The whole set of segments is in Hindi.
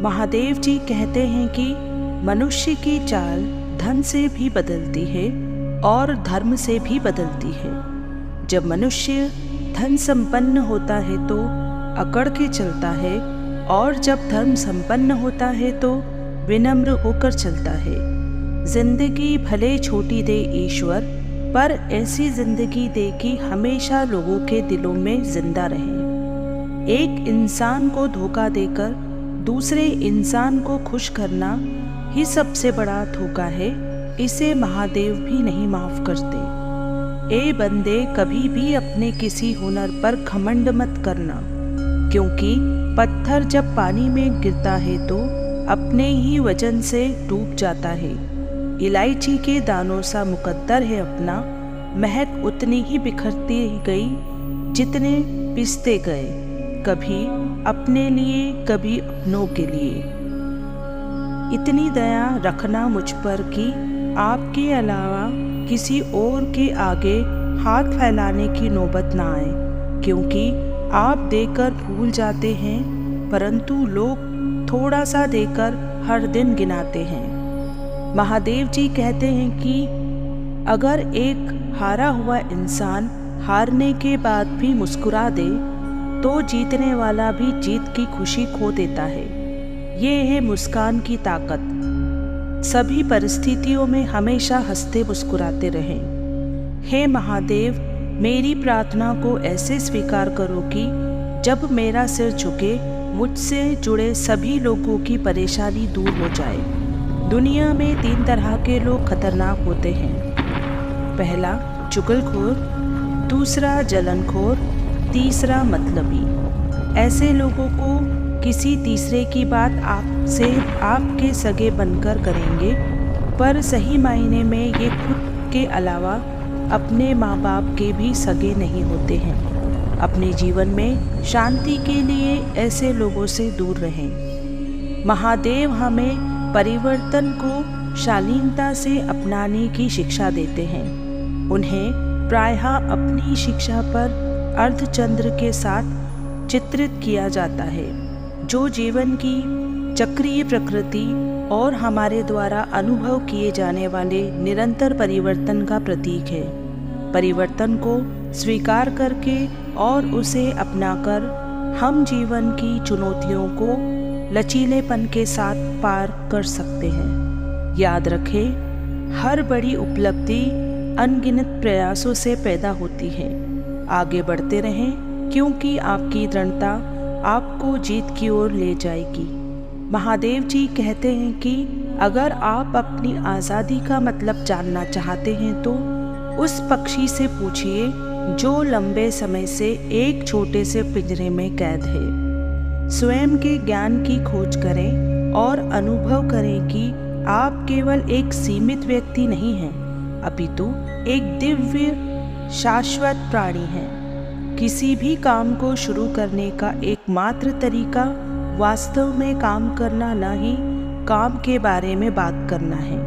महादेव जी कहते हैं कि मनुष्य की चाल धन से भी बदलती है और धर्म से भी बदलती है। जब मनुष्य धन संपन्न होता है तो अकड़ के चलता है और जब धर्म संपन्न होता है तो विनम्र होकर चलता है। जिंदगी भले छोटी दे ईश्वर, पर ऐसी जिंदगी दे कि हमेशा लोगों के दिलों में जिंदा रहे। एक इंसान को धोखा देकर दूसरे इंसान को खुश करना ही सबसे बड़ा धोखा है। इसे महादेव भी नहीं माफ करते। ए बंदे, कभी भी अपने किसी हुनर पर घमंड मत करना, क्योंकि पत्थर जब पानी में गिरता है तो अपने ही वजन से डूब जाता है। इलायची के दानों सा मुकद्दर है अपना, महक उतनी ही बिखरती गई जितने पिसते गए, कभी अपने लिए कभी अपनों के लिए। इतनी दया रखना मुझ पर कि आपके अलावा किसी और के आगे हाथ फैलाने की नौबत ना आए, क्योंकि आप देकर भूल जाते हैं परंतु लोग थोड़ा सा देकर हर दिन गिनाते हैं। महादेव जी कहते हैं कि अगर एक हारा हुआ इंसान हारने के बाद भी मुस्कुरा दे तो जीतने वाला भी जीत की खुशी खो देता है। ये है मुस्कान की ताकत। सभी परिस्थितियों में हमेशा हंसते मुस्कुराते रहें। हे महादेव, मेरी प्रार्थना को ऐसे स्वीकार करो कि जब मेरा सिर झुके मुझसे जुड़े सभी लोगों की परेशानी दूर हो जाए। दुनिया में 3 तरह के लोग खतरनाक होते हैं। पहला चुगलखोर, दूसरा जलनखोर, तीसरा मतलबी। ऐसे लोगों को किसी तीसरे की बात आपसे आपके सगे बनकर करेंगे, पर सही मायने में ये खुद के अलावा अपने माँ बाप के भी सगे नहीं होते हैं। अपने जीवन में शांति के लिए ऐसे लोगों से दूर रहें। महादेव हमें परिवर्तन को शालीनता से अपनाने की शिक्षा देते हैं। उन्हें प्रायः अपनी शिक्षा पर अर्धचंद्र के साथ चित्रित किया जाता है, जो जीवन की चक्रीय प्रकृति और हमारे द्वारा अनुभव किए जाने वाले निरंतर परिवर्तन का प्रतीक है। परिवर्तन को स्वीकार करके और उसे अपनाकर हम जीवन की चुनौतियों को लचीलेपन के साथ पार कर सकते हैं। याद रखें, हर बड़ी उपलब्धि अनगिनत प्रयासों से पैदा होती है। आगे बढ़ते रहें, क्योंकि आपकी दृढ़ता आपको जीत की ओर ले जाएगी। महादेव जी कहते हैं कि अगर आप अपनी आज़ादी का मतलब जानना चाहते हैं तो उस पक्षी से पूछिए जो लंबे समय से एक छोटे से पिंजरे में कैद है। स्वयं के ज्ञान की खोज करें और अनुभव करें कि आप केवल एक सीमित व्यक्ति नहीं हैं, अपितु एक दिव्य शाश्वत प्राणी हैं। किसी भी काम को शुरू करने का एकमात्र तरीका वास्तव में काम करना, न ही काम के बारे में बात करना है।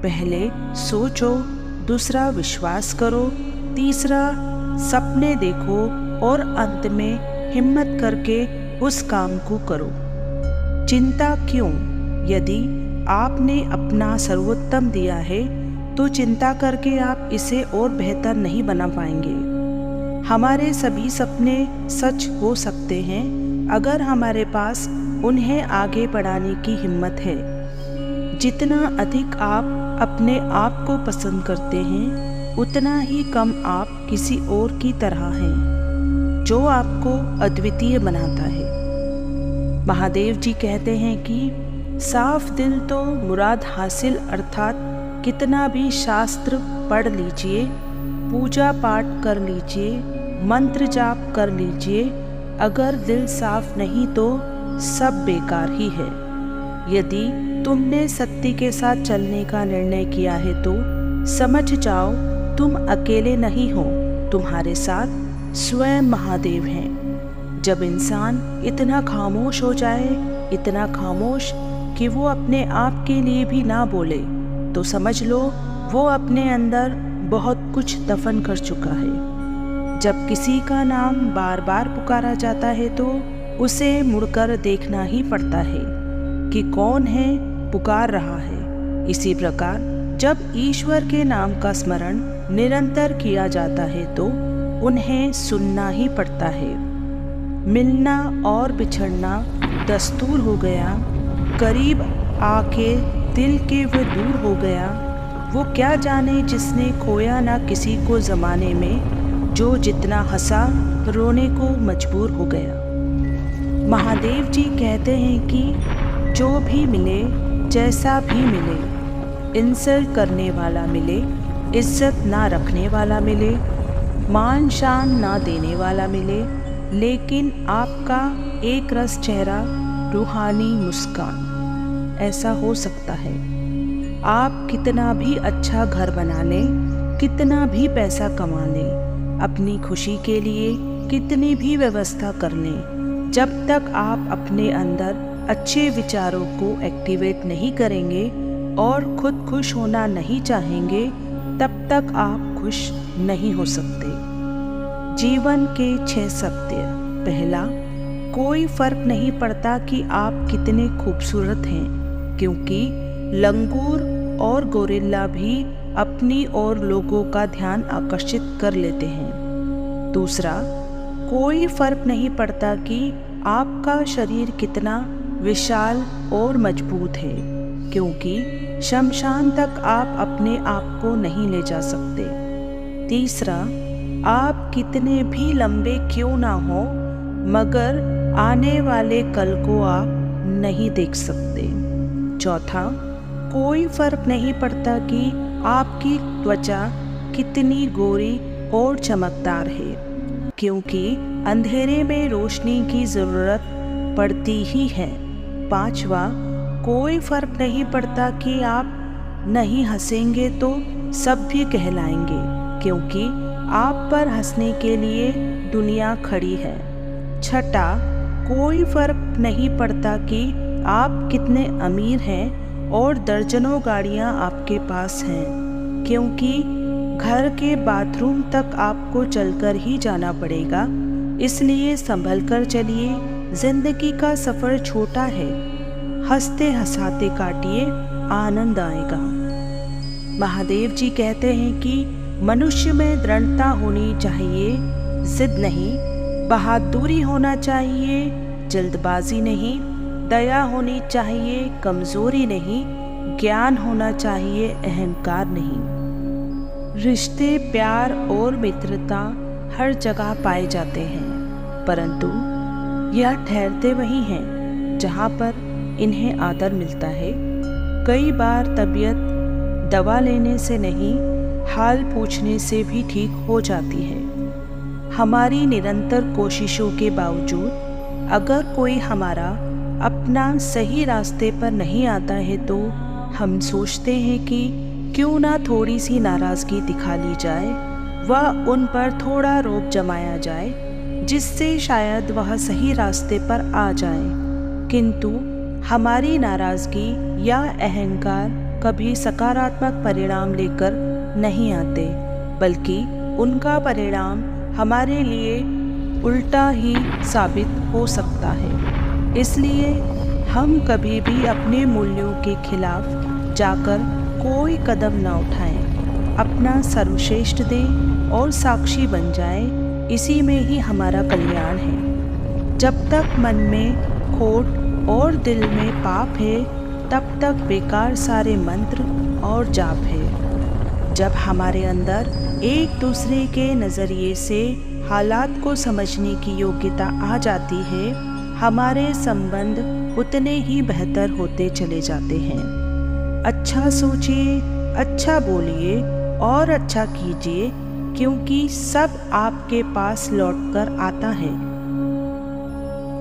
पहले सोचो, दूसरा विश्वास करो, तीसरा सपने देखो और अंत में हिम्मत करके उस काम को करो। चिंता क्यों? यदि आपने अपना सर्वोत्तम दिया है तो चिंता करके आप इसे और बेहतर नहीं बना पाएंगे। हमारे सभी सपने सच हो सकते हैं अगर हमारे पास उन्हें आगे बढ़ाने की हिम्मत है। जितना अधिक आप अपने आप को पसंद करते हैं, उतना ही कम आप किसी और की तरह हैं, जो आपको अद्वितीय बनाता है। महादेव जी कहते हैं कि साफ दिल तो मुराद हासिल, अर्थात कितना भी शास्त्र पढ़ लीजिए, पूजा पाठ कर लीजिए, मंत्र जाप कर लीजिए, अगर दिल साफ नहीं तो सब बेकार ही है। यदि तुमने सत्य के साथ चलने का निर्णय किया है तो समझ जाओ तुम अकेले नहीं हो, तुम्हारे साथ स्वयं महादेव हैं। जब इंसान इतना खामोश हो जाए, इतना खामोश कि वो अपने आप के लिए भी ना बोले, तो समझ लो वो अपने अंदर बहुत कुछ दफन कर चुका है। जब किसी का नाम बार बार पुकारा जाता है तो उसे मुड़कर देखना ही पड़ता है। कि कौन है पुकार रहा है। इसी प्रकार जब ईश्वर के नाम का स्मरण निरंतर किया जाता है तो उन्हें सुनना ही पड़ता है। मिलना और बिछड़ना दस्तूर हो गया, करीब आके दिल के वो दूर हो गया। वो क्या जाने जिसने खोया ना किसी को ज़माने में, जो जितना हंसा रोने को मजबूर हो गया। महादेव जी कहते हैं कि जो भी मिले, जैसा भी मिले, इंसल्ट करने वाला मिले, इज्जत ना रखने वाला मिले, मान शान ना देने वाला मिले, लेकिन आपका एक रस चेहरा, रूहानी मुस्कान, ऐसा हो सकता है। आप कितना भी अच्छा घर बना लें, कितना भी पैसा कमा लें, अपनी खुशी के लिए कितनी भी व्यवस्था कर लें, जब तक आप अपने अंदर अच्छे विचारों को एक्टिवेट नहीं करेंगे और खुद खुश होना नहीं चाहेंगे, तब तक आप खुश नहीं हो सकते। जीवन के 6 सत्य। पहला, कोई फर्क नहीं पड़ता कि आप कितने खूबसूरत हैं, क्योंकि लंगूर और गोरिल्ला भी अपनी और लोगों का ध्यान आकर्षित कर लेते हैं। दूसरा, कोई फर्क नहीं पड़ता कि आपका शरीर कितना विशाल और मजबूत है, क्योंकि शमशान तक आप अपने आप को नहीं ले जा सकते। तीसरा, आप कितने भी लंबे क्यों ना हो, मगर आने वाले कल को आप नहीं देख सकते। चौथा, कोई फर्क नहीं पड़ता कि आपकी त्वचा कितनी गोरी और चमकदार है, क्योंकि अंधेरे में रोशनी की ज़रूरत पड़ती ही है। पांचवा, कोई फर्क नहीं पड़ता कि आप नहीं हंसेंगे तो सब भी कहलाएंगे, क्योंकि आप पर हंसने के लिए दुनिया खड़ी है। छठा, कोई फर्क नहीं पड़ता कि आप कितने अमीर हैं और दर्जनों गाड़ियां आपके पास हैं, क्योंकि घर के बाथरूम तक आपको चलकर ही जाना पड़ेगा। इसलिए संभल कर चलिए, जिंदगी का सफ़र छोटा है, हंसते हंसाते काटिए, आनंद आएगा। महादेव जी कहते हैं कि मनुष्य में दृढ़ता होनी चाहिए, जिद नहीं, बहादुरी होना चाहिए, जल्दबाजी नहीं, दया होनी चाहिए, कमज़ोरी नहीं, ज्ञान होना चाहिए, अहंकार नहीं। रिश्ते, प्यार और मित्रता हर जगह पाए जाते हैं, परंतु यह ठहरते वहीं हैं जहाँ पर इन्हें आदर मिलता है। कई बार तबीयत दवा लेने से नहीं, हाल पूछने से भी ठीक हो जाती है। हमारी निरंतर कोशिशों के बावजूद अगर कोई हमारा अपना सही रास्ते पर नहीं आता है तो हम सोचते हैं कि क्यों ना थोड़ी सी नाराज़गी दिखा ली जाए व उन पर थोड़ा रोब जमाया जाए, जिससे शायद वह सही रास्ते पर आ जाए। किंतु हमारी नाराज़गी या अहंकार कभी सकारात्मक परिणाम लेकर नहीं आते, बल्कि उनका परिणाम हमारे लिए उल्टा ही साबित हो सकता है। इसलिए हम कभी भी अपने मूल्यों के खिलाफ जाकर कोई कदम न उठाएं, अपना सर्वश्रेष्ठ दें और साक्षी बन जाएं, इसी में ही हमारा कल्याण है। जब तक मन में खोट और दिल में पाप है, तब तक बेकार सारे मंत्र और जाप है। जब हमारे अंदर एक दूसरे के नज़रिए से हालात को समझने की योग्यता आ जाती है, हमारे संबंध उतने ही बेहतर होते चले जाते हैं। अच्छा सोचिए, अच्छा बोलिए और अच्छा कीजिए, क्योंकि सब आपके पास लौटकर आता है।